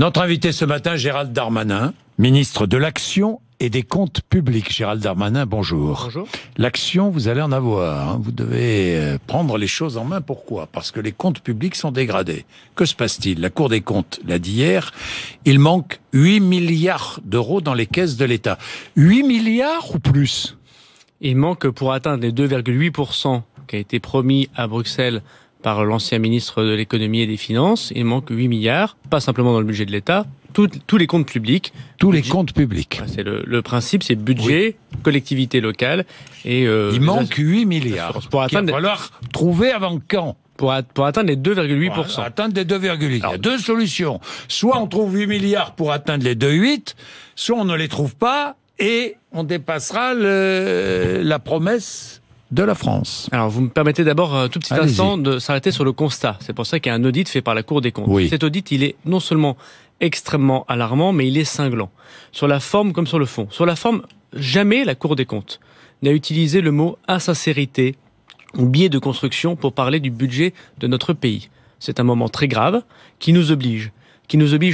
Notre invité ce matin, Gérald Darmanin, ministre de l'Action et des Comptes Publics. Gérald Darmanin, bonjour. Bonjour. L'action, vous allez en avoir. Hein. Vous devez prendre les choses en main. Pourquoi ? Parce que les comptes publics sont dégradés. Que se passe-t-il ? La Cour des comptes l'a dit hier. Il manque 8 milliards d'euros dans les caisses de l'État. 8 milliards ou plus ? Il manque, pour atteindre les 2,8% qui a été promis à Bruxelles par l'ancien ministre de l'économie et des finances, il manque 8 milliards, pas simplement dans le budget de l'État, tous les comptes publics. Tous les comptes publics. C'est le principe, c'est budget, collectivité locale et... il manque 8 milliards. Pour atteindre, il va falloir trouver avant quand ? Pour atteindre les 2,8%. Pour atteindre les 2,8%. Il y a deux solutions. Soit on trouve 8 milliards pour atteindre les 2,8, soit on ne les trouve pas et on dépassera la promesse de la France. Alors, vous me permettez d'abord un tout petit instant de s'arrêter sur le constat. C'est pour ça qu'il y a un audit fait par la Cour des comptes. Oui. Cet audit, il est non seulement extrêmement alarmant, mais il est cinglant. Sur la forme comme sur le fond. Sur la forme, jamais la Cour des comptes n'a utilisé le mot insincérité ou biais de construction pour parler du budget de notre pays. C'est un moment très grave qui nous oblige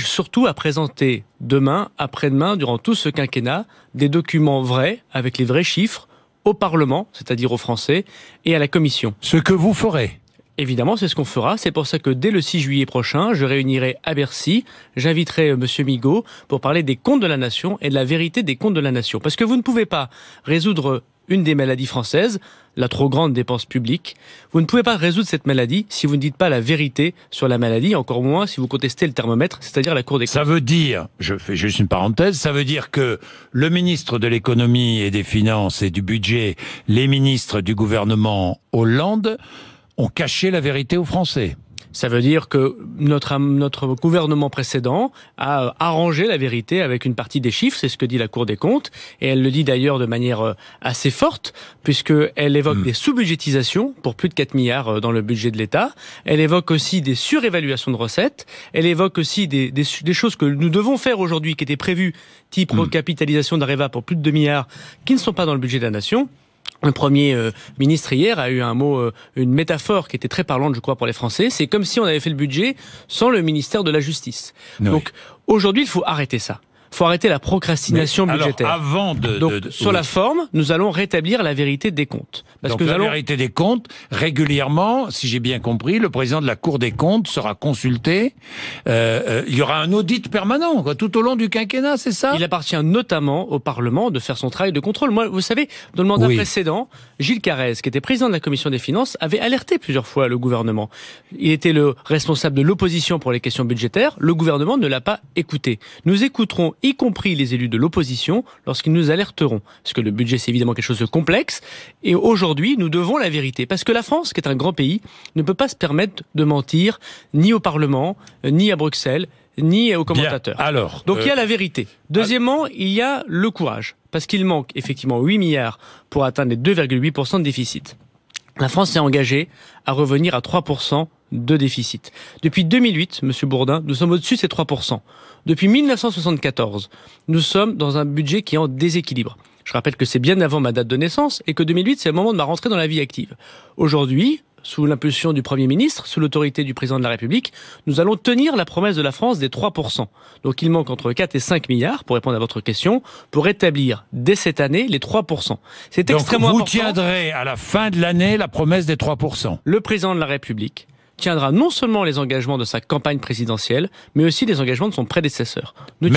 surtout à présenter demain, après-demain, durant tout ce quinquennat, des documents vrais, avec les vrais chiffres, au Parlement, c'est-à-dire aux Français, et à la Commission. Ce que vous ferez. Évidemment, c'est ce qu'on fera. C'est pour ça que dès le 6 juillet prochain, je réunirai à Bercy, j'inviterai M. Migaud pour parler des comptes de la nation et de la vérité des comptes de la nation. Parce que vous ne pouvez pas résoudre une des maladies françaises, la trop grande dépense publique. Vous ne pouvez pas résoudre cette maladie si vous ne dites pas la vérité sur la maladie, encore moins si vous contestez le thermomètre, c'est-à-dire la Cour des comptes. Ça veut dire, je fais juste une parenthèse, ça veut dire que le ministre de l'économie et des finances et du budget, les ministres du gouvernement Hollande, ont caché la vérité aux Français. Ça veut dire que notre gouvernement précédent a arrangé la vérité avec une partie des chiffres, c'est ce que dit la Cour des comptes, et elle le dit d'ailleurs de manière assez forte, puisqu'elle évoque des sous-budgétisations pour plus de 4 milliards dans le budget de l'État, elle évoque aussi des surévaluations de recettes, elle évoque aussi des choses que nous devons faire aujourd'hui, qui étaient prévues, type recapitalisation d'Areva pour plus de 2 milliards, qui ne sont pas dans le budget de la nation. Le Premier ministre hier a eu un mot, une métaphore qui était très parlante, je crois, pour les Français. C'est comme si on avait fait le budget sans le ministère de la Justice. Oui. Donc aujourd'hui, il faut arrêter ça. Il faut arrêter la procrastination budgétaire. Alors, avant sur la forme, nous allons rétablir la vérité des comptes. Donc la vérité des comptes, régulièrement, si j'ai bien compris, le président de la Cour des comptes sera consulté. Il y aura un audit permanent, quoi, tout au long du quinquennat, c'est ça ? Il appartient notamment au Parlement de faire son travail de contrôle. Moi, vous savez, dans le mandat précédent, Gilles Carrez, qui était président de la Commission des Finances, avait alerté plusieurs fois le gouvernement. Il était le responsable de l'opposition pour les questions budgétaires. Le gouvernement ne l'a pas écouté. Nous écouterons y compris les élus de l'opposition, lorsqu'ils nous alerteront. Parce que le budget, c'est évidemment quelque chose de complexe. Et aujourd'hui, nous devons la vérité. Parce que la France, qui est un grand pays, ne peut pas se permettre de mentir ni au Parlement, ni à Bruxelles, ni aux commentateurs. Bien, alors, donc il y a la vérité. Deuxièmement, il y a le courage. Parce qu'il manque effectivement 8 milliards pour atteindre les 2,8% de déficit. La France s'est engagée à revenir à 3% de déficit. Depuis 2008, Monsieur Bourdin, nous sommes au-dessus de ces 3%. Depuis 1974, nous sommes dans un budget qui est en déséquilibre. Je rappelle que c'est bien avant ma date de naissance et que 2008, c'est le moment de ma rentrée dans la vie active. Aujourd'hui, sous l'impulsion du Premier ministre, sous l'autorité du Président de la République, nous allons tenir la promesse de la France des 3%. Donc il manque entre 4 et 5 milliards, pour répondre à votre question, pour établir dès cette année les 3%. C'est extrêmement important. Donc vous tiendrez à la fin de l'année la promesse des 3%. Le Président de la République tiendra non seulement les engagements de sa campagne présidentielle, mais aussi les engagements de son prédécesseur. Nous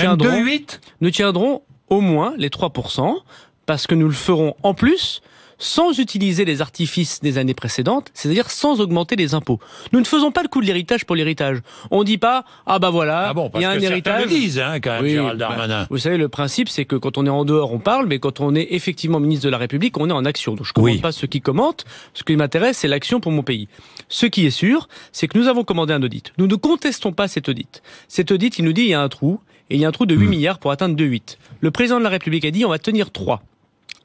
tiendrons au moins les 3%, parce que nous le ferons en plus sans utiliser les artifices des années précédentes, c'est-à-dire sans augmenter les impôts. Nous ne faisons pas le coup de l'héritage pour l'héritage. On ne dit pas, ah bah voilà, il y a un héritage. Le disent, hein, quand même, Gérald Darmanin. Vous savez, le principe, c'est que quand on est en dehors, on parle, mais quand on est effectivement ministre de la République, on est en action. Donc je ne commente pas ceux qui commentent. Ce qui m'intéresse, c'est l'action pour mon pays. Ce qui est sûr, c'est que nous avons commandé un audit. Nous ne contestons pas cet audit. Cet audit, il nous dit, il y a un trou, et il y a un trou de 8 milliards pour atteindre 2,8. Le président de la République a dit, on va tenir 3.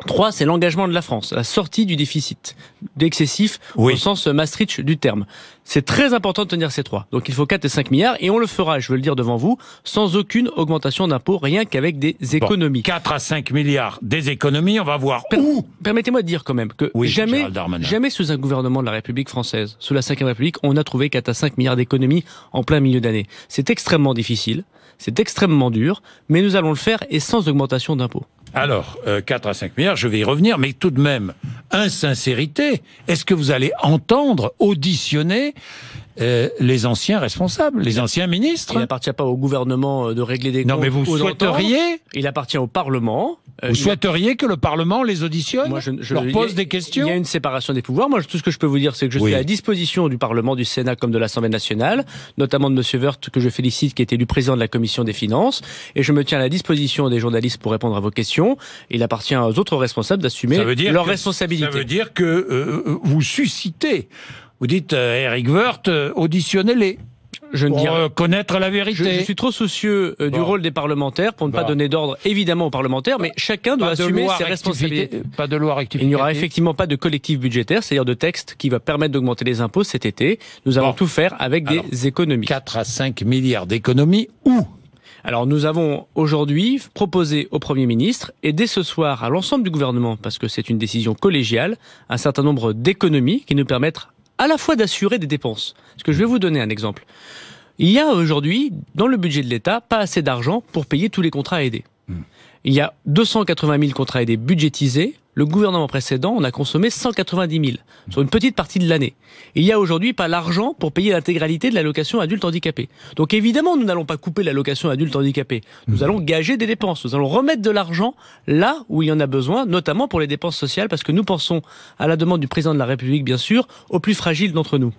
3, c'est l'engagement de la France, la sortie du déficit d'excessif au sens Maastricht du terme. C'est très important de tenir ces 3. Donc il faut 4 et 5 milliards et on le fera, je veux le dire devant vous, sans aucune augmentation d'impôts, rien qu'avec des économies. 4 à 5 milliards des économies, on va voir où. Permettez-moi de dire quand même que jamais sous un gouvernement de la République française, sous la 5e République, on a trouvé 4 à 5 milliards d'économies en plein milieu d'année. C'est extrêmement difficile, c'est extrêmement dur, mais nous allons le faire et sans augmentation d'impôts. Alors, 4 à 5 milliards, je vais y revenir, mais tout de même, insincérité, est-ce que vous allez entendre, auditionner les anciens responsables, les anciens ministres? Il n'appartient pas au gouvernement de régler des comptes. Non, mais vous souhaiteriez? Il appartient au Parlement. Vous souhaiteriez que le Parlement les auditionne? Moi, leur pose des questions? Il y a une séparation des pouvoirs. Moi, tout ce que je peux vous dire, c'est que je suis à la disposition du Parlement, du Sénat comme de l'Assemblée nationale, notamment de M. Woerth, que je félicite, qui est élu président de la Commission des Finances. Et je me tiens à la disposition des journalistes pour répondre à vos questions. Il appartient aux autres responsables d'assumer leurs responsabilités. Ça veut dire que vous suscitez. Vous dites, Éric Woerth, auditionnez-les. Pour connaître la vérité. Je suis trop soucieux du rôle des parlementaires pour ne pas donner d'ordre, évidemment, aux parlementaires, mais chacun doit assumer ses responsabilités. Pas de loi rectificative. Il n'y aura effectivement pas de collectif budgétaire, c'est-à-dire de texte qui va permettre d'augmenter les impôts cet été. Nous allons tout faire avec des économies. 4 à 5 milliards d'économies, où? Alors nous avons aujourd'hui proposé au Premier ministre et dès ce soir à l'ensemble du gouvernement, parce que c'est une décision collégiale, un certain nombre d'économies qui nous permettent à la fois d'assurer des dépenses. Parce que je vais vous donner un exemple. Il y a aujourd'hui, dans le budget de l'État, pas assez d'argent pour payer tous les contrats aidés. Il y a 280 000 contrats aidés budgétisés. Le gouvernement précédent, on a consommé 190 000 sur une petite partie de l'année. Il y a aujourd'hui pas l'argent pour payer l'intégralité de l'allocation adulte handicapé. Donc évidemment, nous n'allons pas couper l'allocation adulte handicapé. Nous allons gager des dépenses. Nous allons remettre de l'argent là où il y en a besoin, notamment pour les dépenses sociales, parce que nous pensons, à la demande du président de la République, bien sûr, aux plus fragiles d'entre nous.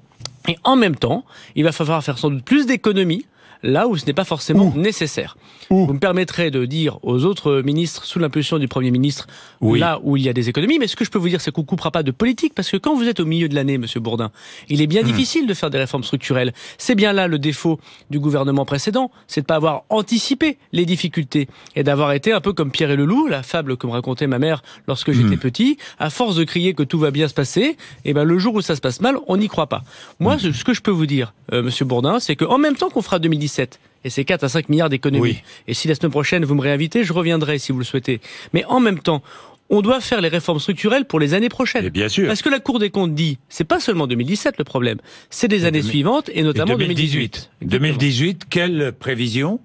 Et en même temps, il va falloir faire sans doute plus d'économies là où ce n'est pas forcément nécessaire. Vous me permettrez de dire aux autres ministres, sous l'impulsion du Premier ministre, là où il y a des économies, mais ce que je peux vous dire, c'est qu'on ne coupera pas de politique, parce que quand vous êtes au milieu de l'année, Monsieur Bourdin, il est bien difficile de faire des réformes structurelles. C'est bien là le défaut du gouvernement précédent, c'est de ne pas avoir anticipé les difficultés, et d'avoir été un peu comme Pierre et le loup, la fable que me racontait ma mère lorsque j'étais petit, à force de crier que tout va bien se passer, et ben le jour où ça se passe mal, on n'y croit pas. Moi, ce que je peux vous dire, Monsieur Bourdin, c'est qu'en même temps qu'on fera 2017, et c'est 4 à 5 milliards d'économies. Et si la semaine prochaine vous me réinvitez, je reviendrai si vous le souhaitez. Mais en même temps, on doit faire les réformes structurelles pour les années prochaines. Et bien sûr. Parce que la Cour des comptes dit, c'est pas seulement 2017 le problème, c'est des années suivantes et notamment 2018. 2018, quelle prévision?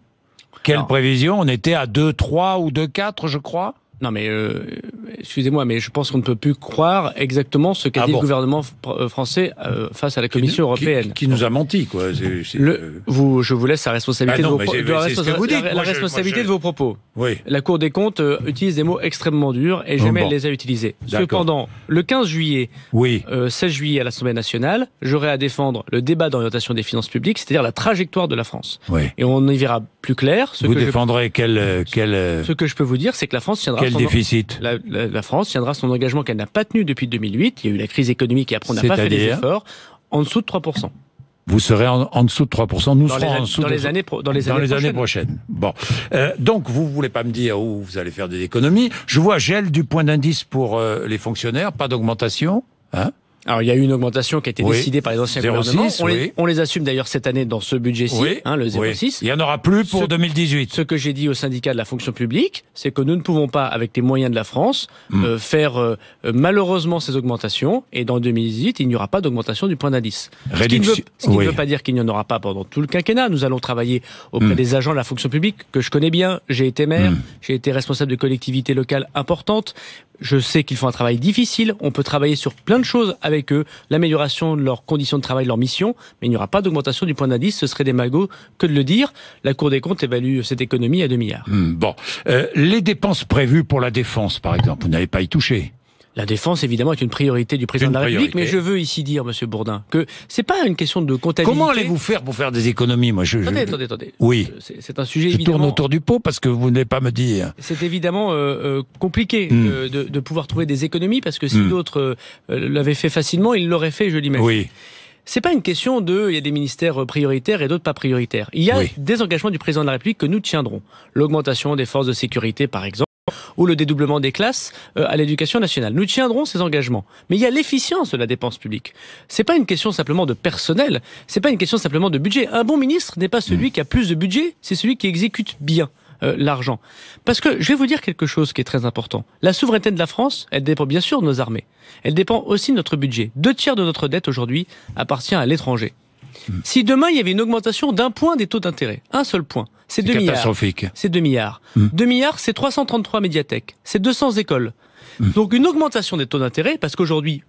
Prévision? On était à 2,3 ou 2,4, je crois. Non mais, excusez-moi, mais je pense qu'on ne peut plus croire exactement ce qu'a dit le gouvernement français face à la Commission européenne. Qui nous a menti, quoi. Je vous laisse la responsabilité, la responsabilité de vos propos. Oui. La Cour des comptes utilise des mots extrêmement durs et jamais elle les a utilisés. Cependant, le 15 juillet, 16 juillet à l'Assemblée nationale, j'aurai à défendre le débat d'orientation des finances publiques, c'est-à-dire la trajectoire de la France. Et on y verra plus clair. Vous défendrez quel... Ce que je peux vous dire, c'est que la France tiendra déficit. La France tiendra son engagement qu'elle n'a pas tenu depuis 2008. Il y a eu la crise économique et après on n'a pas fait des efforts. En dessous de 3%. Vous serez en dessous de 3%. Nous serons en dessous dans les années prochaines. Bon. Donc, vous voulez pas me dire où vous allez faire des économies. Je vois gel du point d'indice pour les fonctionnaires, pas d'augmentation. Hein? Alors, il y a eu une augmentation qui a été décidée par les anciens gouvernements. On les assume d'ailleurs cette année dans ce budget-ci, le 0,6. Il n'y en aura plus pour 2018. Ce que j'ai dit au syndicat de la fonction publique, c'est que nous ne pouvons pas, avec les moyens de la France, faire malheureusement ces augmentations. Et dans 2018, il n'y aura pas d'augmentation du point d'indice. Ce qui ne veut pas dire qu'il n'y en aura pas pendant tout le quinquennat. Nous allons travailler auprès des agents de la fonction publique que je connais bien. J'ai été maire, j'ai été responsable de collectivités locales importantes. Je sais qu'ils font un travail difficile. On peut travailler sur plein de choses avec eux, l'amélioration de leurs conditions de travail, de leur mission, mais il n'y aura pas d'augmentation du point d'indice. Ce serait démago que de le dire. La Cour des comptes évalue cette économie à 2 milliards. Bon, les dépenses prévues pour la défense, par exemple, vous n'avez pas y touché. La défense, évidemment, est une priorité du président de la République, mais je veux ici dire, Monsieur Bourdin, que c'est pas une question de comptabilité. Comment allez-vous faire pour faire des économies, moi Attendez. Oui. C'est un sujet évidemment... Je tourne autour du pot parce que vous n'allez pas me dire. C'est évidemment compliqué de pouvoir trouver des économies, parce que si d'autres l'avaient fait facilement, ils l'auraient fait, je l'imagine. Oui. C'est pas une question il y a des ministères prioritaires et d'autres pas prioritaires. Il y a des engagements du président de la République que nous tiendrons. L'augmentation des forces de sécurité, par exemple. ou le dédoublement des classes à l'éducation nationale. Nous tiendrons ces engagements. Mais il y a l'efficience de la dépense publique. C'est pas une question simplement de personnel, c'est pas une question simplement de budget. Un bon ministre n'est pas celui qui a plus de budget, c'est celui qui exécute bien l'argent. Parce que je vais vous dire quelque chose qui est très important. La souveraineté de la France, elle dépend bien sûr de nos armées. Elle dépend aussi de notre budget. 2/3 de notre dette aujourd'hui appartient à l'étranger. Si demain il y avait une augmentation d'1 point des taux d'intérêt, un seul point, c'est 2 milliards. Catastrophique. C'est 2 milliards. 2 milliards, c'est 333 médiathèques. C'est 200 écoles. Donc une augmentation des taux d'intérêt, parce qu'aujourd'hui,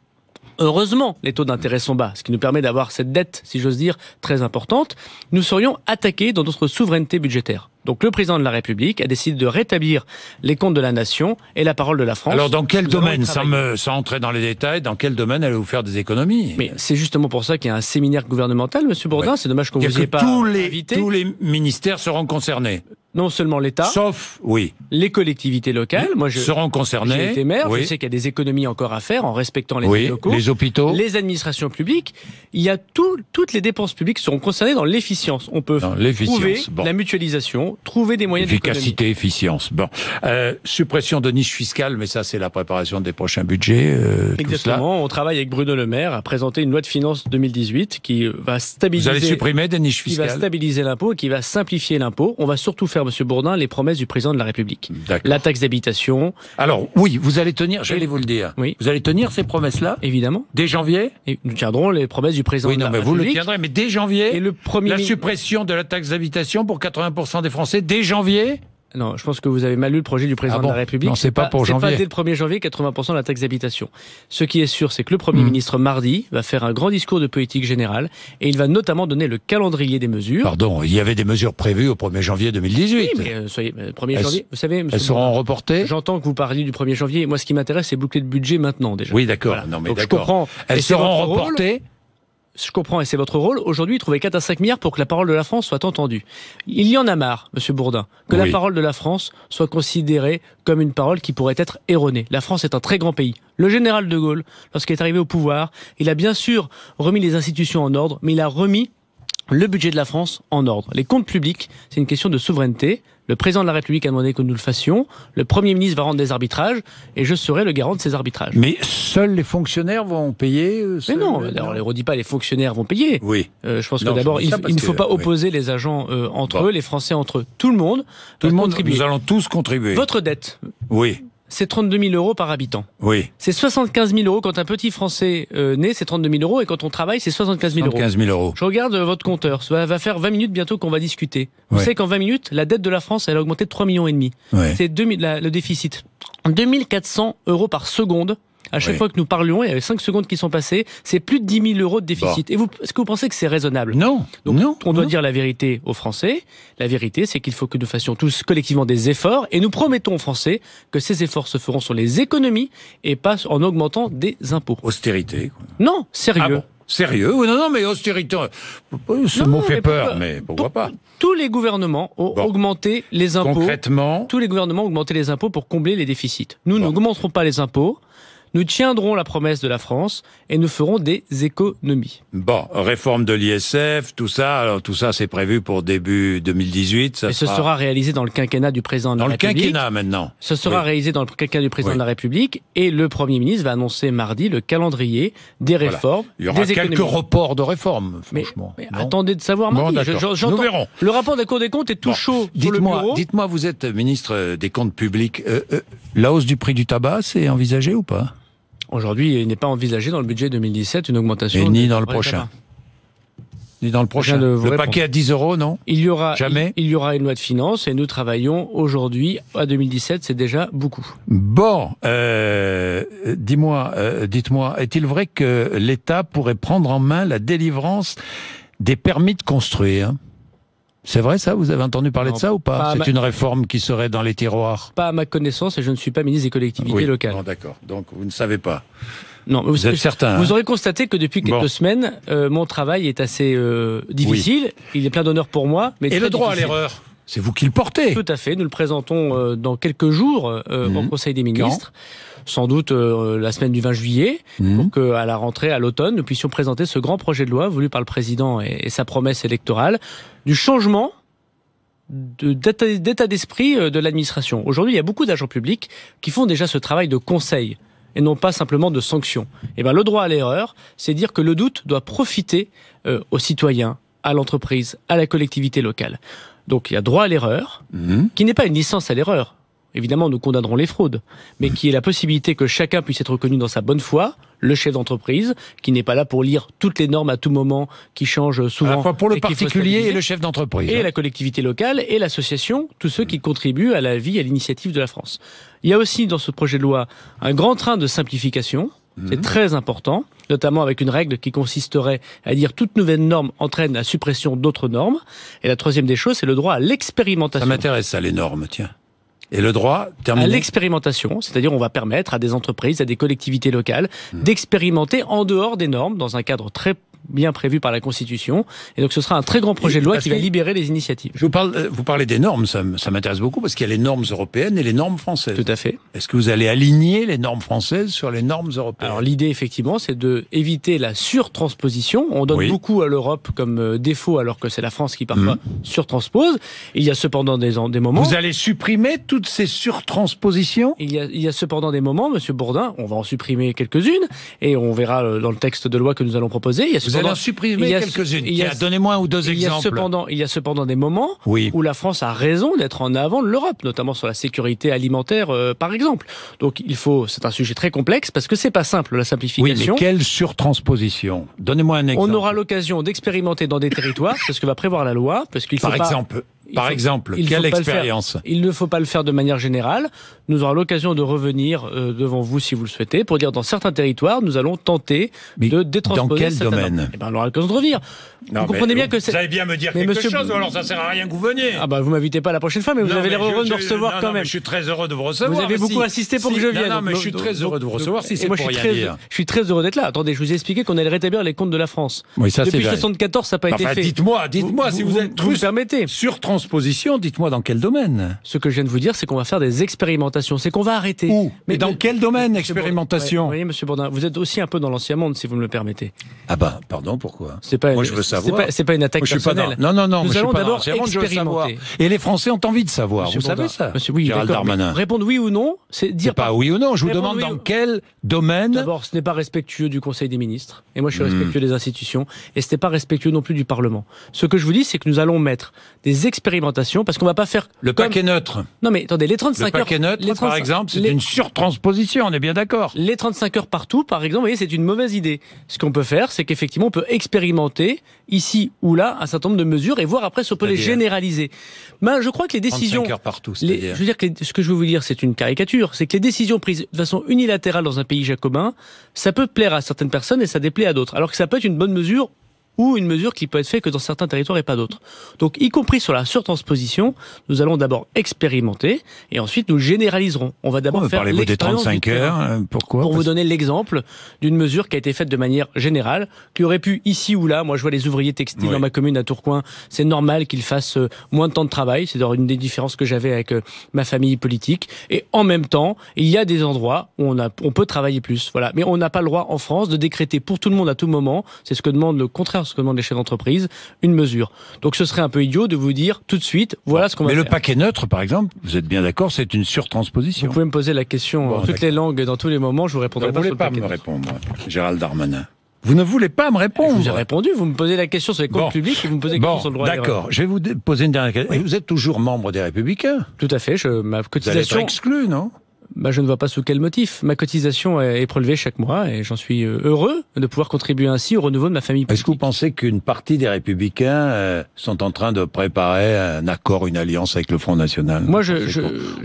heureusement, les taux d'intérêt sont bas, ce qui nous permet d'avoir cette dette, si j'ose dire, très importante. Nous serions attaqués dans notre souveraineté budgétaire. Donc le président de la République a décidé de rétablir les comptes de la nation et la parole de la France. Alors dans quel domaine, sans entrer dans les détails, dans quel domaine allez-vous faire des économies? Mais c'est justement pour ça qu'il y a un séminaire gouvernemental, Monsieur Bourdin. Ouais. C'est dommage qu'on vous y ait pas invité. Tous les ministères seront concernés. Non seulement l'État, sauf, les collectivités locales. Moi, seront concernées. J'ai été maire, je sais qu'il y a des économies encore à faire en respectant les locaux, les hôpitaux, les administrations publiques. Il y a toutes les dépenses publiques seront concernées dans l'efficience. On peut trouver la mutualisation, trouver des moyens d'économie. Efficacité, efficience. Bon, suppression de niches fiscales, mais ça c'est la préparation des prochains budgets. Exactement. On travaille avec Bruno Le Maire à présenter une loi de finances 2018 qui va stabiliser. Vous allez supprimer des niches fiscales. Qui va stabiliser l'impôt et qui va simplifier l'impôt. On va surtout faire, Monsieur Bourdin, les promesses du président de la République. La taxe d'habitation. Alors, oui, vous allez tenir, j'allais vous le dire. Oui. Vous allez tenir ces promesses-là? Évidemment. Dès janvier? Et nous tiendrons les promesses du président de la République. Vous le tiendrez, mais dès janvier? Et le premier suppression de la taxe d'habitation pour 80% des Français dès janvier? Non, je pense que vous avez mal lu le projet du président de la République. Non, c'est pas pour janvier. C'est pas dès le 1er janvier 80% de la taxe d'habitation. Ce qui est sûr, c'est que le Premier ministre, mardi, va faire un grand discours de politique générale et il va notamment donner le calendrier des mesures. Pardon, il y avait des mesures prévues au 1er janvier 2018. Oui, mais soyez, 1er janvier, vous savez... Elles seront reportées? J'entends que vous parliez du 1er janvier. Moi, ce qui m'intéresse, c'est boucler le budget maintenant, déjà. Oui, d'accord. Voilà. Non, mais donc, d'accord. je comprends. Elles seront reportées? Je comprends, et c'est votre rôle, aujourd'hui, trouver 4 à 5 milliards pour que la parole de la France soit entendue. Il y en a marre, Monsieur Bourdin, que la parole de la France soit considérée comme une parole qui pourrait être erronée. La France est un très grand pays. Le général de Gaulle, lorsqu'il est arrivé au pouvoir, il a bien sûr remis les institutions en ordre, mais il a remis le budget de la France en ordre. Les comptes publics, c'est une question de souveraineté. Le président de la République a demandé que nous le fassions. Le Premier ministre va rendre des arbitrages et je serai le garant de ces arbitrages. Mais seuls les fonctionnaires vont payer Mais non, on ne les redit pas, les fonctionnaires vont payer. Oui. Je pense que d'abord, il ne faut pas opposer les agents entre eux, les Français entre eux. Tout le monde contribue. Nous allons tous contribuer. Votre dette. Oui. C'est 32 000 euros par habitant. Oui. C'est 75 000 euros quand un petit Français naît, c'est 32 000 euros, et quand on travaille, c'est 75 000 euros. 75 000 euros. Je regarde votre compteur, ça va faire 20 minutes bientôt qu'on va discuter. Vous savez qu'en 20 minutes, la dette de la France, elle a augmenté de 3,5 millions. C'est le déficit. 2400 euros par seconde. À chaque fois que nous parlions, il y avait 5 secondes qui sont passées, c'est plus de 10 000 euros de déficit. Et est-ce que vous pensez que c'est raisonnable? Non. Donc, on doit dire la vérité aux Français. La vérité, c'est qu'il faut que nous fassions tous collectivement des efforts. Et nous promettons aux Français que ces efforts se feront sur les économies et pas en augmentant des impôts. Austérité, quoi. Non, sérieux. Ah bon? Sérieux? Non, mais austérité, ce mot fait peur, mais pourquoi pas? Tous les gouvernements ont augmenté les impôts. Concrètement? Tous les gouvernements ont augmenté les impôts pour combler les déficits. Nous n'augmenterons pas les impôts. Nous tiendrons la promesse de la France et nous ferons des économies. Bon, réforme de l'ISF, tout ça, alors tout ça c'est prévu pour début 2018. Ce sera réalisé dans le quinquennat du président de la République. Dans le quinquennat maintenant. Ce sera réalisé dans le quinquennat du président de la République et le Premier ministre va annoncer mardi le calendrier des réformes. Il y aura quelques reports de réformes, franchement. Mais attendez de savoir mardi. Nous verrons. Le rapport de la Cour des comptes est tout chaud sur le bureau. Dites-moi, vous êtes ministre des Comptes publics. La hausse du prix du tabac, c'est envisagé ou pas? Aujourd'hui, il n'est pas envisagé dans le budget 2017 une augmentation. Et ni dans le prochain. Ni dans le prochain. Le paquet à 10 euros, non? Jamais. Il y aura une loi de finances et nous travaillons aujourd'hui à 2017, c'est déjà beaucoup. Bon, dites-moi, est-il vrai que l'État pourrait prendre en main la délivrance des permis de construire? C'est vrai ça? Vous avez entendu parler de ça ou pas? C'est une réforme qui serait dans les tiroirs? Pas à ma connaissance et je ne suis pas ministre des collectivités locales. Bon, d'accord. Donc vous ne savez pas. Non, vous êtes certain. Vous aurez constaté que depuis quelques semaines, mon travail est assez difficile. Il est plein d'honneur pour moi. Mais et le droit à l'erreur, c'est vous qui le portez? Tout à fait. Nous le présentons dans quelques jours au Conseil des ministres. Sans doute la semaine du 20 juillet, pour qu'à la rentrée, à l'automne, nous puissions présenter ce grand projet de loi voulu par le président et sa promesse électorale, du changement d'état d'esprit de l'administration. Aujourd'hui, il y a beaucoup d'agents publics qui font déjà ce travail de conseil et non pas simplement de sanction. Et ben, le droit à l'erreur, c'est dire que le doute doit profiter aux citoyens, à l'entreprise, à la collectivité locale. Donc il y a droit à l'erreur, qui n'est pas une licence à l'erreur. Évidemment, nous condamnerons les fraudes, mais qui est la possibilité que chacun puisse être reconnu dans sa bonne foi, le chef d'entreprise, qui n'est pas là pour lire toutes les normes à tout moment, qui changent souvent. À la fois pour le particulier et le chef d'entreprise. Et la collectivité locale et l'association, tous ceux qui contribuent à la vie, à l'initiative de la France. Il y a aussi dans ce projet de loi un grand train de simplification. C'est très important, notamment avec une règle qui consisterait à dire toute nouvelle norme entraîne la suppression d'autres normes. Et la troisième des choses, c'est le droit à l'expérimentation. Ça m'intéresse, ça, les normes, tiens. Et le droit terminé. À l'expérimentation, c'est-à-dire on va permettre à des entreprises, à des collectivités locales d'expérimenter en dehors des normes, dans un cadre très bien prévu par la Constitution. Et donc ce sera un très grand projet de loi qui va libérer les initiatives. Vous parlez des normes, ça m'intéresse beaucoup, parce qu'il y a les normes européennes et les normes françaises. Tout à fait. Est-ce que vous allez aligner les normes françaises sur les normes européennes? Alors l'idée, effectivement, c'est de éviter la surtransposition. On donne beaucoup à l'Europe comme défaut, alors que c'est la France qui parfois surtranspose. Il y a cependant des moments... Vous allez supprimer toutes ces surtranspositions? Il y a cependant des moments, Monsieur Bourdin, on va en supprimer quelques-unes, et on verra dans le texte de loi que nous allons proposer. Vous allez en supprimer quelques-unes. Donnez-moi un ou deux exemples. Il y a cependant des moments où la France a raison d'être en avant de l'Europe, notamment sur la sécurité alimentaire, par exemple. Donc c'est un sujet très complexe parce que c'est pas simple, la simplification. Oui, mais quelle surtransposition? Donnez-moi un exemple. On aura l'occasion d'expérimenter dans des territoires, c'est ce que va prévoir la loi, parce qu'il faut Par exemple, quelle expérience? Il ne faut pas le faire de manière générale. Nous aurons l'occasion de revenir devant vous, si vous le souhaitez, pour dire dans certains territoires, nous allons tenter de détransposer. Dans quel domaine? Eh ben, on aura l'occasion de revenir. Vous comprenez bien que c'est... Vous allez bien me dire quelque chose, ou alors ça sert à rien que vous veniez. Ah bah vous m'invitez pas la prochaine fois, mais vous avez l'air heureux de me recevoir quand même. Je suis très heureux de vous recevoir. Vous avez beaucoup insisté pour que je vienne. Non, mais je suis très heureux de vous recevoir si c'est pour rien dire. Je suis très heureux d'être là. Attendez, je vous ai expliqué qu'on allait rétablir les comptes de la France. Oui, ça c'est vrai. Depuis 74, ça n'a pas été fait. Dites-moi si vous êtes... Vous me permettez. Surtransposition, dites-moi dans quel domaine? Ce que je viens de vous dire, c'est qu'on va faire des expérimentations. C'est qu'on va arrêter. Où? Mais dans quel domaine, expérimentation? Vous voyez, Monsieur Bourdin, vous êtes aussi un peu dans l'ancien monde, si vous me le permettez. Ah bah, pardon, pourquoi? Moi, je veux savoir. C'est pas une attaque personnelle. Non, nous allons d'abord expérimenter. Et les Français ont envie de savoir. Monsieur vous savez ça? Oui, Gérald Darmanin. Répondre oui ou non, c'est dire pas oui ou non. Je vous demande dans quel domaine. D'abord, ce n'est pas respectueux du Conseil des ministres. Et moi, je suis respectueux des institutions. Et ce n'est pas respectueux non plus du Parlement. Ce que je vous dis, c'est que nous allons mettre des expérimentations parce qu'on va pas faire le paquet neutre. Non, mais attendez, les 35 heures. Le paquet neutre, par exemple, c'est une surtransposition. On est bien d'accord. Les 35 heures partout, par exemple, vous voyez, c'est une mauvaise idée. Ce qu'on peut faire, c'est qu'effectivement, on peut expérimenter ici ou là un certain nombre de mesures et voir après si on peut les généraliser. Je crois que les décisions... 35 heures partout, je veux dire que ce que je veux vous dire, c'est une caricature. C'est que les décisions prises de façon unilatérale dans un pays jacobin, ça peut plaire à certaines personnes et ça déplaît à d'autres. Alors que ça peut être une bonne mesure ou une mesure qui peut être faite que dans certains territoires et pas d'autres. Donc, y compris sur la surtransposition, nous allons d'abord expérimenter et ensuite nous généraliserons. On va d'abord faire parlez-vous des 35 heures? Pourquoi? Pour vous donner l'exemple d'une mesure qui a été faite de manière générale, qui aurait pu ici ou là, moi je vois les ouvriers textiles dans ma commune à Tourcoing, c'est normal qu'ils fassent moins de temps de travail, c'est d'ailleurs une des différences que j'avais avec ma famille politique, et en même temps, il y a des endroits où on peut travailler plus. Voilà. Mais on n'a pas le droit en France de décréter pour tout le monde à tout moment, c'est ce que demande le contraire, ce que demandent les chefs d'entreprise, une mesure. Donc ce serait un peu idiot de vous dire tout de suite, voilà ce qu'on va faire. Mais le paquet neutre, par exemple, vous êtes bien d'accord, c'est une surtransposition. Vous pouvez me poser la question en toutes les langues, dans tous les moments, je vous répondrai pas sur le paquet neutre. Vous ne voulez pas me répondre, Gérald Darmanin. Vous ne voulez pas me répondre. Je vous ai répondu, vous me posez la question sur les comptes publics et vous me posez la question sur le droit à l'erreur. D'accord, je vais vous poser une dernière question. Vous êtes toujours membre des Républicains? Tout à fait, ma cotisation... Vous allez être exclu, non? Je ne vois pas sous quel motif. Ma cotisation est prélevée chaque mois et j'en suis heureux de pouvoir contribuer ainsi au renouveau de ma famille politique. Est-ce que vous pensez qu'une partie des Républicains sont en train de préparer un accord, une alliance avec le Front National? Moi,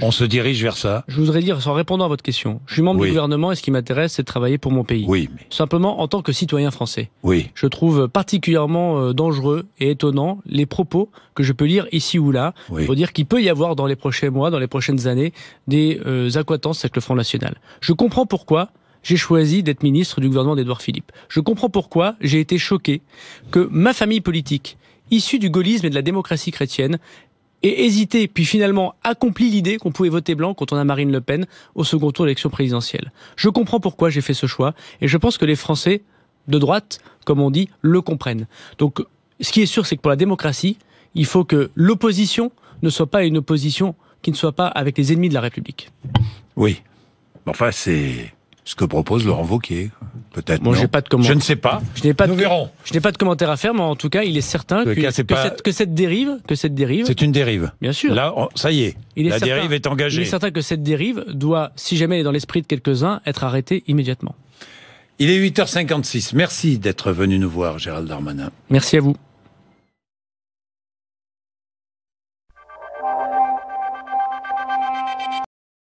on se dirige vers ça? Je voudrais dire, en répondant à votre question, je suis membre du gouvernement et ce qui m'intéresse, c'est de travailler pour mon pays. Oui. Mais... Simplement, en tant que citoyen français. Oui. Je trouve particulièrement dangereux et étonnant les propos que je peux lire ici ou là pour dire qu'il peut y avoir dans les prochains mois, dans les prochaines années, des accointances avec le Front National. Je comprends pourquoi j'ai choisi d'être ministre du gouvernement d'Édouard Philippe. Je comprends pourquoi j'ai été choqué que ma famille politique, issue du gaullisme et de la démocratie chrétienne, ait hésité, puis finalement accompli l'idée qu'on pouvait voter blanc quand on a Marine Le Pen au second tour de l'élection présidentielle. Je comprends pourquoi j'ai fait ce choix, et je pense que les Français de droite, comme on dit, le comprennent. Donc, ce qui est sûr, c'est que pour la démocratie, il faut que l'opposition ne soit pas une opposition qui ne soit pas avec les ennemis de la République. Oui. Enfin, c'est ce que propose Laurent Wauquiez. Peut-être. Bon, non. j'ai pas de commentaire. Je ne sais pas. Nous verrons. Je n'ai pas de commentaire à faire, mais en tout cas, il est certain que cette dérive, c'est une dérive. Bien sûr. Là, ça y est. La dérive est engagée. Il est certain que cette dérive doit, si jamais elle est dans l'esprit de quelques-uns, être arrêtée immédiatement. Il est 8h56. Merci d'être venu nous voir, Gérald Darmanin. Merci à vous.